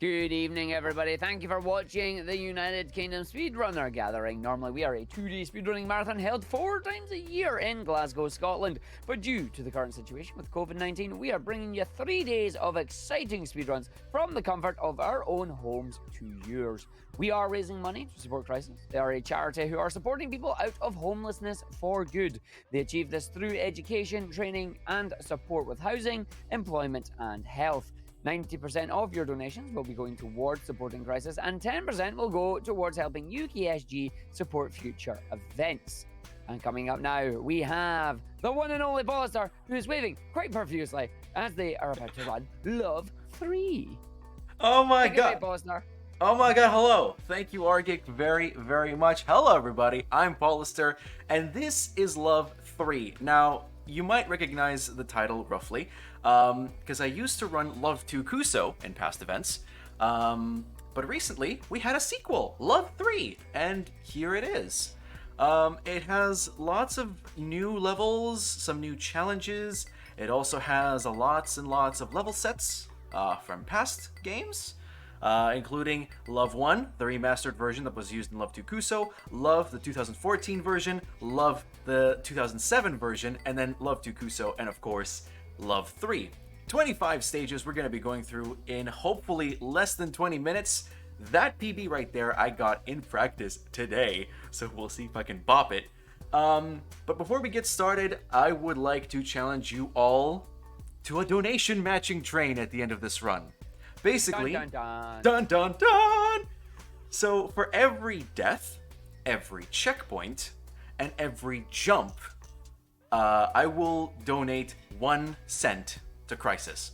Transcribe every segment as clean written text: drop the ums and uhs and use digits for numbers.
Good evening, everybody. Thank you for watching the United Kingdom Speedrunner Gathering. Normally, we are a 2-day speedrunning marathon held 4 times a year in Glasgow, Scotland. But due to the current situation with COVID-19, we are bringing you 3 days of exciting speedruns from the comfort of our own homes to yours. We are raising money to support Crisis. They are a charity who are supporting people out of homelessness for good. They achieve this through education, training, and support with housing, employment, and health. 90% of your donations will be going towards supporting Crisis, and 10% will go towards helping UKSG support future events. And coming up now, we have the one and only Paulister, who is waving quite profusely as they are about to run Love 3. Oh my Take it away, god. Paulister. Oh my god, hello. Thank you, Argeek, very, very much. Hello, everybody. I'm Paulister, and this is Love 3. Now, you might recognize the title roughly, because I used to run Love 2 Kuso in past events, but recently we had a sequel, Love 3, and here it is. It has lots of new levels, some new challenges. It also has lots and lots of level sets from past games, including Love 1, the remastered version that was used in Love 2 Kuso, Love the 2014 version, Love the 2007 version, and then Love 2 Kuso, and of course, Love 3. 25 stages we're going to be going through in hopefully less than 20 minutes. That PB right there I got in practice today, so we'll see if I can bop it. But before we get started, I would like to challenge you all to a donation matching train at the end of this run. Basically, Dun, dun, dun. dun dun dun! So for every death, every checkpoint, and every jump, I will donate 1 cent to Crisis.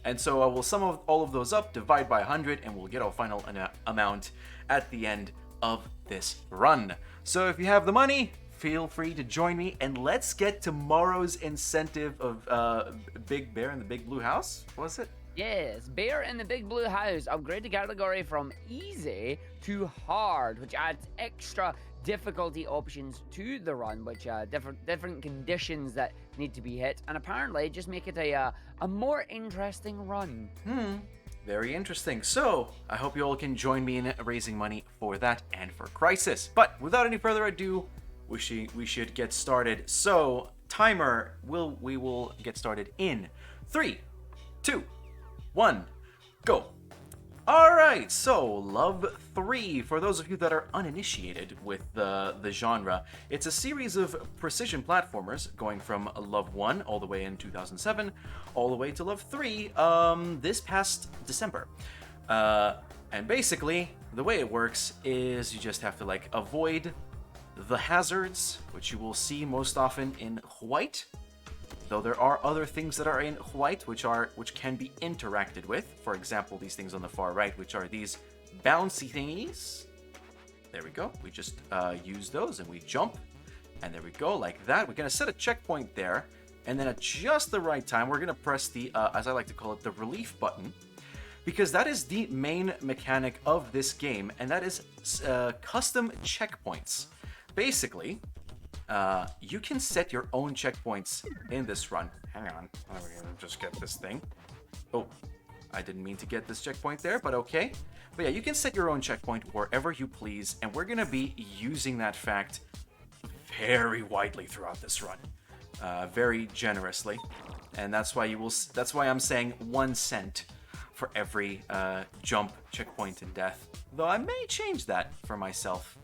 And so I will sum all of those up, divide by 100, and we'll get our final amount at the end of this run. So if you have the money, feel free to join me, and let's get tomorrow's incentive of Big Bear in the Big Blue House. What was it? Yes, Bear in the Big Blue House. Upgrade the category from easy to hard, which adds extra difficulty options to the run, which different conditions that need to be hit, and apparently just make it a more interesting run. Very interesting. So I hope you all can join me in raising money for that and for Crisis. But without any further ado, we should get started. So timer, we will get started in 3, 2, 1, go. Alright, so Love 3, for those of you that are uninitiated with the genre, it's a series of precision platformers going from Love 1 all the way in 2007, all the way to Love 3 this past December. And basically, the way it works is you just have to avoid the hazards, which you will see most often in white. Though there are other things that are in white which can be interacted with. For example, these things on the far right, which are these bouncy thingies. There we go. We just use those and we jump. And there we go, like that. We're going to set a checkpoint there. And then at just the right time, we're going to press the, as I like to call it, the relief button. Because that is the main mechanic of this game. And that is custom checkpoints. Basically, you can set your own checkpoints in this run. Hang on, I'm gonna just get this thing. Oh, I didn't mean to get this checkpoint there, but okay. But yeah, you can set your own checkpoint wherever you please, and we're gonna be using that fact very widely throughout this run, very generously, and that's why I'm saying 1 cent for every jump, checkpoint, and death. Though I may change that for myself.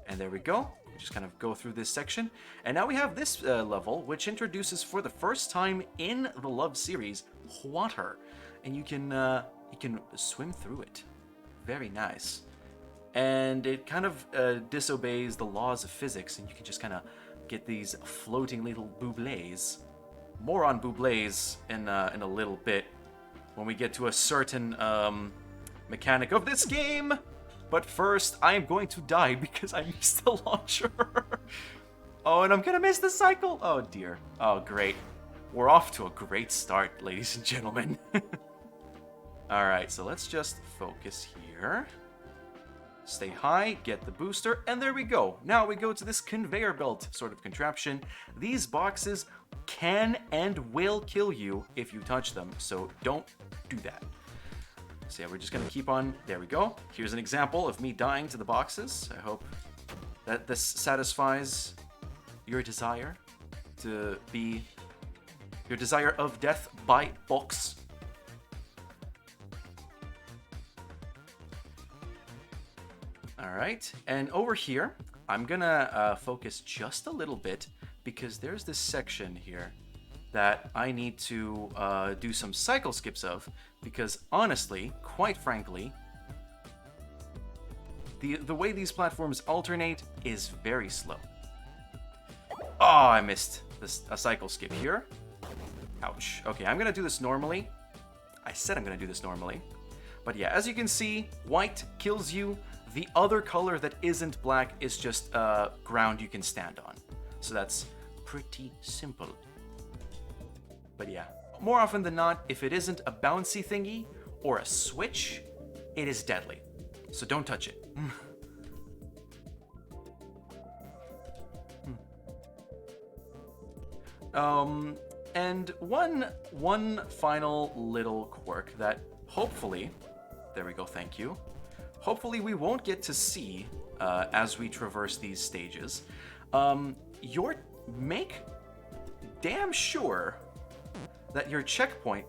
And there we go. We just kind of go through this section. And now we have this level, which introduces for the first time in the Love series, water. And you can swim through it. Very nice. And it kind of disobeys the laws of physics, and you can just kind of get these floating little boublés. More on boublés in a little bit when we get to a certain mechanic of this game. But first, I am going to die because I missed the launcher. Oh, and I'm gonna miss the cycle. Oh, dear. Oh, great. We're off to a great start, ladies and gentlemen. Alright, so let's just focus here. stay high, get the booster, and there we go. Now we go to this conveyor belt sort of contraption. These boxes can and will kill you if you touch them, so don't do that. So yeah, we're just gonna keep on. There we go. Here's an example of me dying to the boxes. I hope that this satisfies your desire to be your desire of death by box. All right, and over here, I'm gonna focus just a little bit because there's this section here that I need to do some cycle skips of, because honestly, quite frankly, the way these platforms alternate is very slow. Oh, I missed a cycle skip here. Ouch. Okay, I'm gonna do this normally. I said I'm gonna do this normally. But yeah, as you can see, white kills you. The other color that isn't black is just ground you can stand on. So that's pretty simple. But yeah, more often than not, if it isn't a bouncy thingy or a switch, it is deadly. So don't touch it. And one final little quirk that hopefully, there we go, thank you. Hopefully we won't get to see as we traverse these stages. Make damn sure that your checkpoint.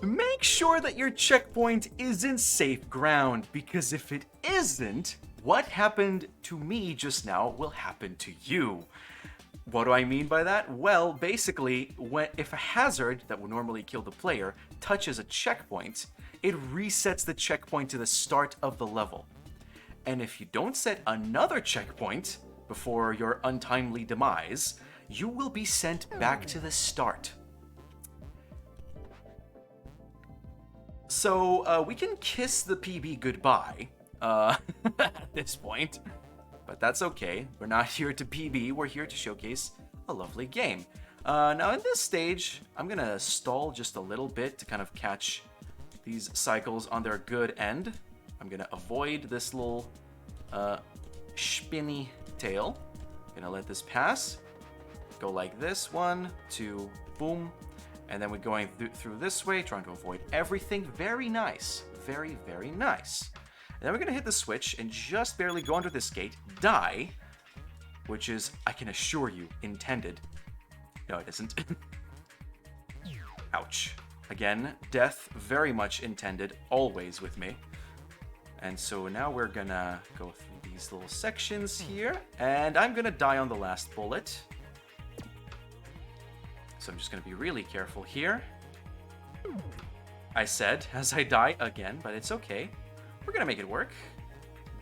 Make sure that your checkpoint is in safe ground, because if it isn't, what happened to me just now will happen to you. What do I mean by that? Well, basically, if a hazard that would normally kill the player touches a checkpoint, it resets the checkpoint to the start of the level. And if you don't set another checkpoint before your untimely demise, you will be sent back to the start. So we can kiss the PB goodbye at this point, but that's okay. We're not here to PB, we're here to showcase a lovely game. Now in this stage, I'm gonna stall just a little bit to kind of catch these cycles on their good end. I'm gonna avoid this little spinny tail. Gonna let this pass. Go like this, 1, 2, boom. And then we're going through this way, trying to avoid everything. Very nice. Very, very nice. And then we're gonna hit the switch and just barely go under this gate, die, which is, I can assure you, intended. No, it isn't. Ouch. Again, death very much intended, always with me. And so now we're gonna go through these little sections here, and I'm gonna die on the last bullet. So I'm just gonna be really careful here. I said, as I die again, but it's okay. We're gonna make it work.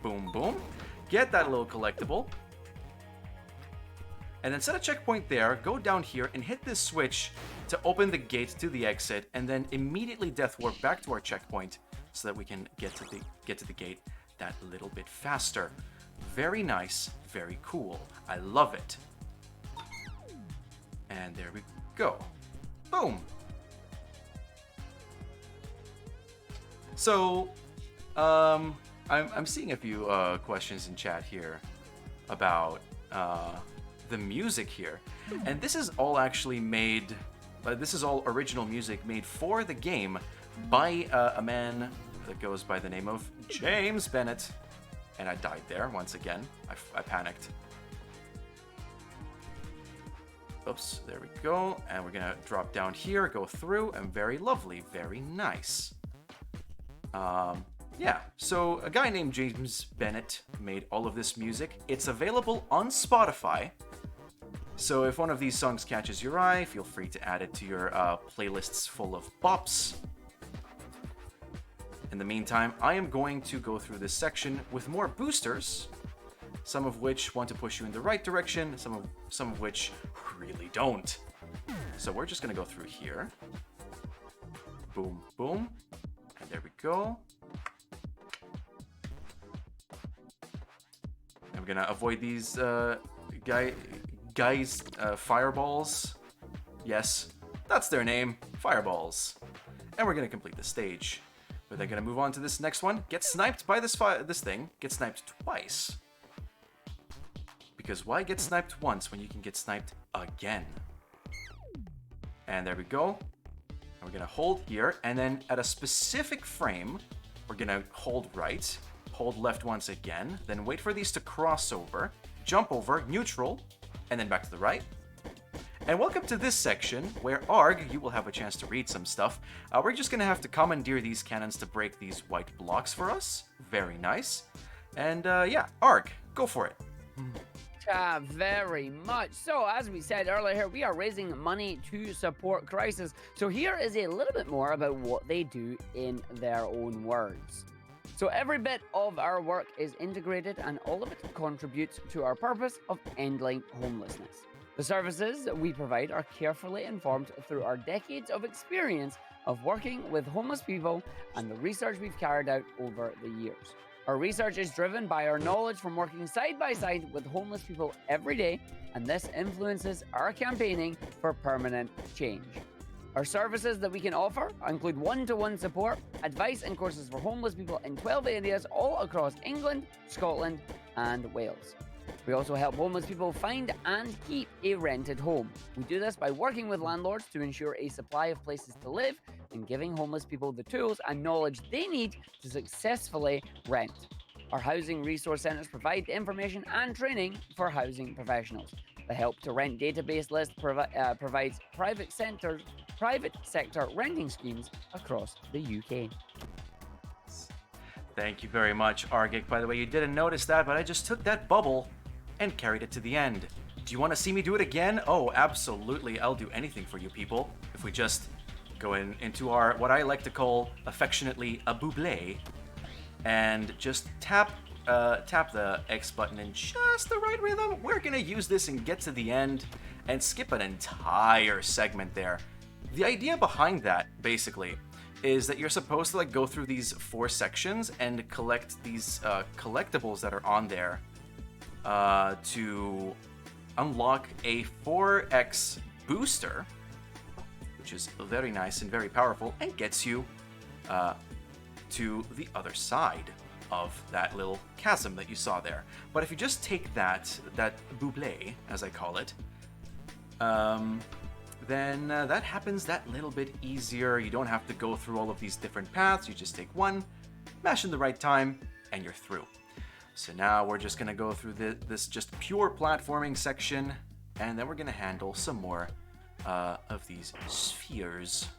Boom, boom. Get that little collectible. And then set a checkpoint there, go down here, and hit this switch to open the gate to the exit, and then immediately death warp back to our checkpoint so that we can get to the gate that little bit faster. Very nice, very cool. I love it. And there we go. Boom. So, I'm seeing a few questions in chat here about the music here, and this is all actually made. This is all original music made for the game by a man that goes by the name of James Bennett. And I died there once again. I panicked. Oops, there we go. And we're gonna drop down here, go through, and very lovely, very nice. Yeah, so a guy named James Bennett made all of this music. It's available on Spotify. So if one of these songs catches your eye, feel free to add it to your playlists full of bops. In the meantime, I am going to go through this section with more boosters, some of which want to push you in the right direction, some of which really don't. So we're just gonna go through here. Boom, boom, and there we go. I'm gonna avoid these guys, fireballs. Yes, that's their name, fireballs. And we're gonna complete the stage We're then gonna move on to this next one. Get sniped by this thing. Get sniped twice. Because why get sniped once when you can get sniped again? And there we go. And we're gonna hold here, and then at a specific frame, we're gonna hold right, hold left once again, then wait for these to cross over, jump over, neutral, and then back to the right. And welcome to this section where Arg, you will have a chance to read some stuff. We're just gonna have to commandeer these cannons to break these white blocks for us. Very nice. And yeah, Arg, go for it. Very much. So, as we said earlier, we are raising money to support Crisis. So here is a little bit more about what they do in their own words. So every bit of our work is integrated and all of it contributes to our purpose of ending homelessness. The services we provide are carefully informed through our decades of experience of working with homeless people and the research we've carried out over the years. Our research is driven by our knowledge from working side by side with homeless people every day, and this influences our campaigning for permanent change. Our services that we can offer include one-to-one support, advice and courses for homeless people in 12 areas all across England, Scotland, and Wales. We also help homeless people find and keep a rented home. We do this by working with landlords to ensure a supply of places to live and giving homeless people the tools and knowledge they need to successfully rent. Our housing resource centres provide information and training for housing professionals. The Help to Rent database list provides private sector renting schemes across the UK. Thank you very much, Argic. By the way, you didn't notice that, but I just took that bubble and carried it to the end. Do you want to see me do it again? Oh, absolutely. I'll do anything for you people. If we just go into our, what I like to call affectionately, a buble, and just tap the X button in just the right rhythm, we're gonna use this and get to the end and skip an entire segment there. The idea behind that, basically, is that you're supposed to go through these 4 sections and collect these collectibles that are on there to unlock a 4x booster, which is very nice and very powerful and gets you to the other side of that little chasm that you saw there. But if you just take that buble, as I call it, then that happens that little bit easier. You don't have to go through all of these different paths. You just take one, mash in the right time, and you're through. So now we're just gonna go through this just pure platforming section, and then we're gonna handle some more of these spheres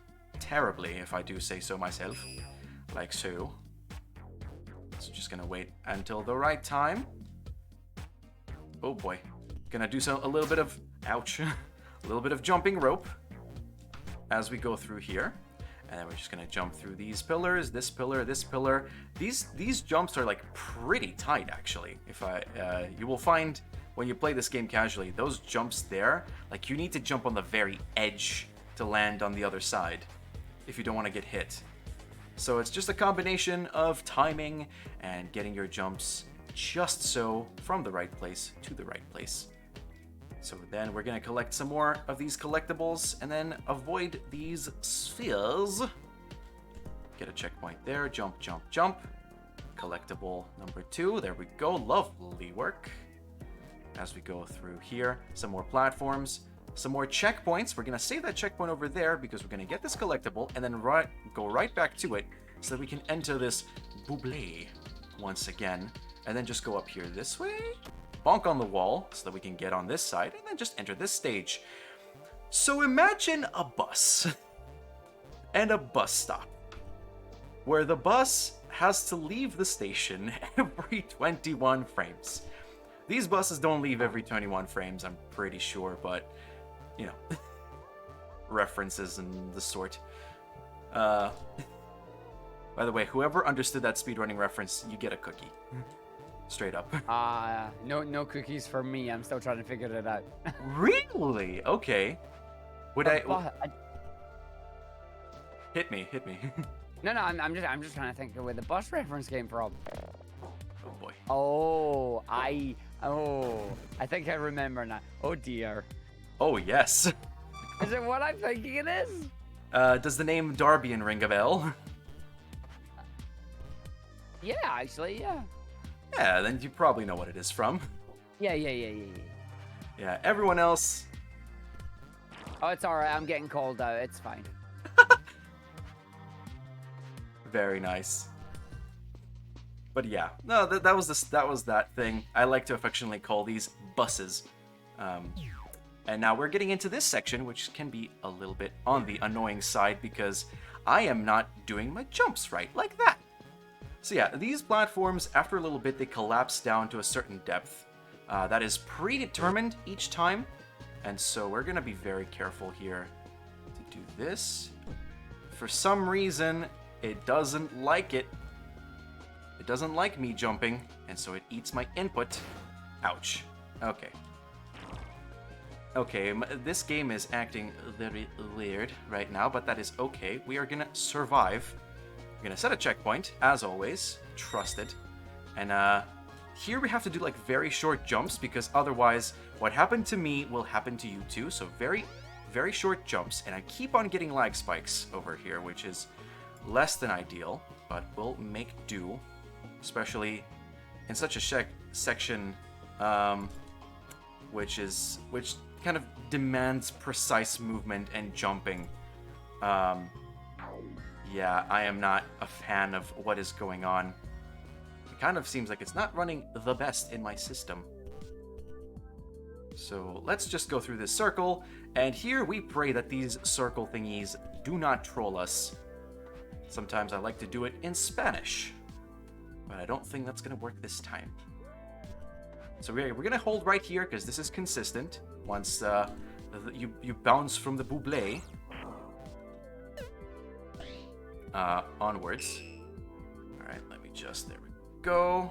terribly, if I do say so myself, like so. So just gonna wait until the right time. Oh boy, gonna do a little bit of ouch. A little bit of jumping rope as we go through here, and then we're just gonna jump through these pillars, this pillar, this pillar. These jumps are pretty tight actually. If you will find when you play this game casually, those jumps there, you need to jump on the very edge to land on the other side if you don't want to get hit. So it's just a combination of timing and getting your jumps just so from the right place to the right place. So then we're going to collect some more of these collectibles and then avoid these spheres. Get a checkpoint there. Jump, jump, jump. Collectible number 2. There we go. Lovely work. As we go through here, some more platforms, some more checkpoints. We're going to save that checkpoint over there because we're going to get this collectible and then go right back to it so that we can enter this buble once again. And then just go up here this way. Bonk on the wall so that we can get on this side and then just enter this stage. So imagine a bus and a bus stop where the bus has to leave the station every 21 frames. These buses don't leave every 21 frames, I'm pretty sure, but you know, references and the sort. By the way, whoever understood that speedrunning reference, you get a cookie. Straight up. No cookies for me. I'm still trying to figure it out. Really? Okay. Hit me. No, I'm just trying to think of where the bus reference came from. Oh boy. I think I remember now. Oh dear. Oh yes. Is it what I'm thinking it is? Does the name Darbian ring a bell? Yeah, actually, yeah. Yeah, then you probably know what it is from. Yeah. Yeah, everyone else. Oh, it's alright. I'm getting called out. It's fine. Very nice. But yeah, no, that was that thing. I like to affectionately call these buses. And now we're getting into this section, which can be a little bit on the annoying side because I am not doing my jumps right, like that. So yeah, these platforms, after a little bit, they collapse down to a certain depth. That is predetermined each time. And so we're going to be very careful here to do this. For some reason, it doesn't like it. It doesn't like me jumping, and so it eats my input. Ouch. Okay. Okay, this game is acting very weird right now, but that is okay. We are gonna survive. We're gonna set a checkpoint, as always. Trust it. And here we have to do like very short jumps, because otherwise what happened to me will happen to you too. So very, very short jumps, and I keep on getting lag spikes over here, which is less than ideal, but we'll make do. Especially in such a section which kind of demands precise movement and jumping. Yeah, I am not a fan of what is going on. It kind of seems like it's not running the best in my system. So let's just go through this circle, and here we pray that these circle thingies do not troll us. Sometimes I like to do it in Spanish, but I don't think that's going to work this time. So we're going to hold right here because this is consistent. Once you bounce from the buble onwards. All right, there we go.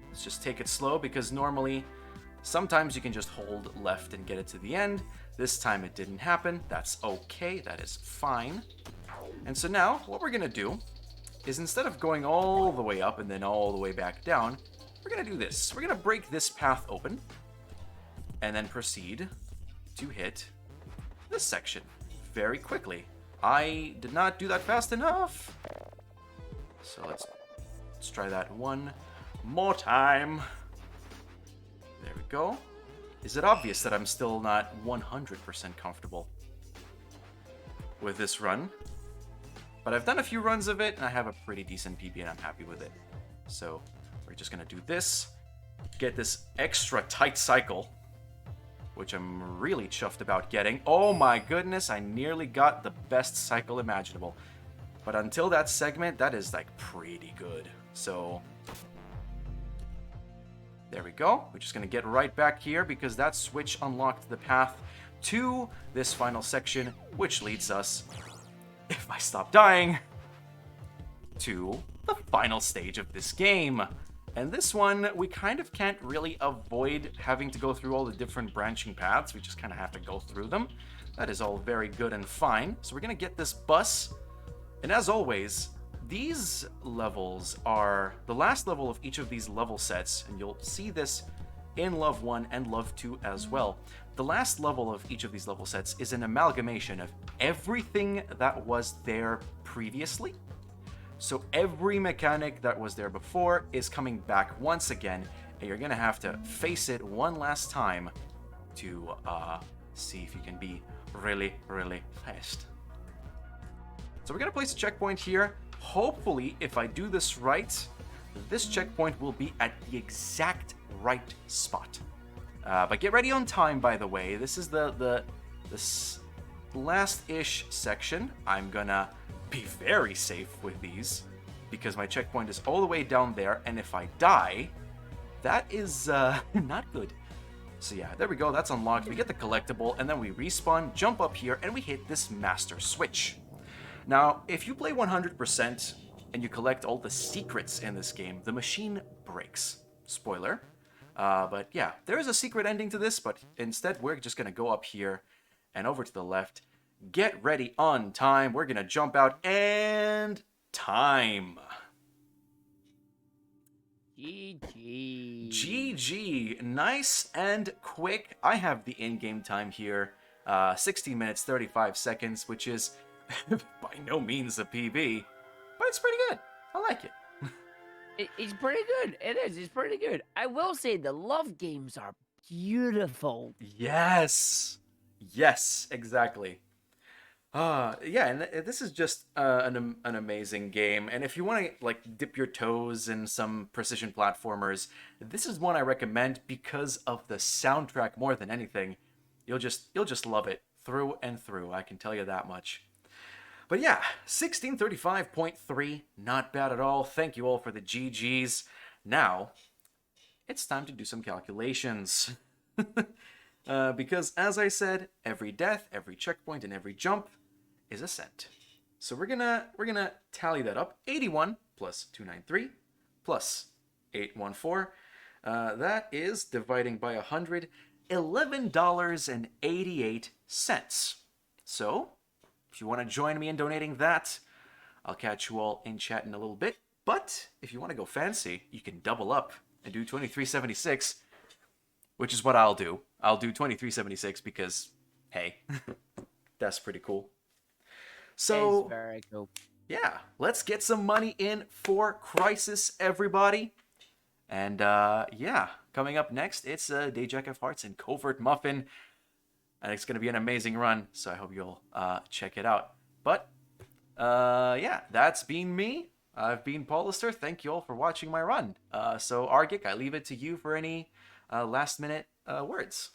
Let's just take it slow because normally, sometimes you can just hold left and get it to the end. This time it didn't happen. That's okay. That is fine. And so now what we're going to do is instead of going all the way up and then all the way back down, we're going to do this. We're going to break this path open and then proceed to hit this section very quickly. I did not do that fast enough. So let's try that one more time. There we go. Is it obvious that I'm still not 100% comfortable with this run? But I've done a few runs of it, and I have a pretty decent PB, and I'm happy with it. So we're just going to do this, get this extra tight cycle, which I'm really chuffed about getting. Oh my goodness, I nearly got the best cycle imaginable. But until that segment, that is like pretty good. So there we go. We're just going to get right back here because that switch unlocked the path to this final section, which leads us, if I stop dying, to the final stage of this game. And this one, we kind of can't really avoid having to go through all the different branching paths. We just kind of have to go through them. That is all very good and fine. So we're going to get this bus. And as always, these levels are the last level of each of these level sets. And you'll see this in Love 1 and Love 2 as well. The last level of each of these level sets is an amalgamation of everything that was there previously. So every mechanic that was there before is coming back once again, and you're gonna have to face it one last time to see if you can be really, really fast. So we're gonna place a checkpoint here. Hopefully, if I do this right, this checkpoint will be at the exact right spot. But get ready on time, by the way. This is this last-ish section. I'm gonna be very safe with these because my checkpoint is all the way down there, and if I die, that is not good. So yeah, there we go. That's unlocked. We get the collectible, and then we respawn, jump up here, and we hit this master switch. Now, if you play 100% and you collect all the secrets in this game, the machine breaks. Spoiler. But yeah, there is a secret ending to this, but instead we're just going to go up here and over to the left. Get ready on time. We're going to jump out and time. GG. GG. Nice and quick. I have the in-game time here. 16 minutes, 35 seconds, which is by no means a PB, but it's pretty good. I like it. He's pretty good. It is. He's pretty good. I will say the love games are beautiful. Yes. Yes, exactly. Yeah, and this is just an amazing game. And if you want to like dip your toes in some precision platformers, this is one I recommend because of the soundtrack more than anything. You'll just love it through and through. I can tell you that much. But yeah, 1635.3, not bad at all. Thank you all for the GGs. Now, it's time to do some calculations. Because as I said, every death, every checkpoint, and every jump is a cent. So we're gonna tally that up. 81 plus 293 plus 814. That is dividing by 100, $11.88. So if you want to join me in donating that, I'll catch you all in chat in a little bit. But if you want to go fancy, you can double up and do 2376, which is what I'll do. I'll do 2376 because, hey, that's pretty cool. So, It's very cool. yeah, let's get some money in for Crisis, everybody. And yeah, coming up next, it's Dayjack of Hearts and Covert Muffin. And it's going to be an amazing run, so I hope you'll check it out. But yeah, that's been me. I've been Paulister. Thank you all for watching my run. So Argic, I leave it to you for any last minute words.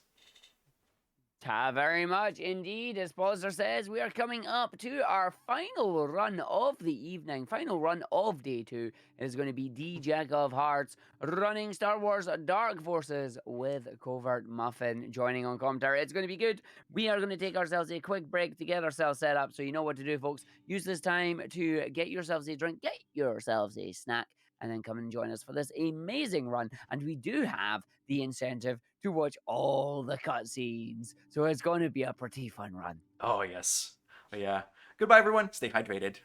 Very much indeed. As Paulister says, we are coming up to our final run of the evening, final run of day 2. It is going to be D Jack of Hearts running Star Wars Dark Forces with Covert Muffin joining on commentary. It's going to be good. We are going to take ourselves a quick break to get ourselves set up, so you know what to do, folks. Use this time to get yourselves a drink, get yourselves a snack, and then come and join us for this amazing run. And we do have the incentive to watch all the cutscenes. So it's going to be a pretty fun run. Oh, yes. Oh, yeah. Goodbye, everyone. Stay hydrated.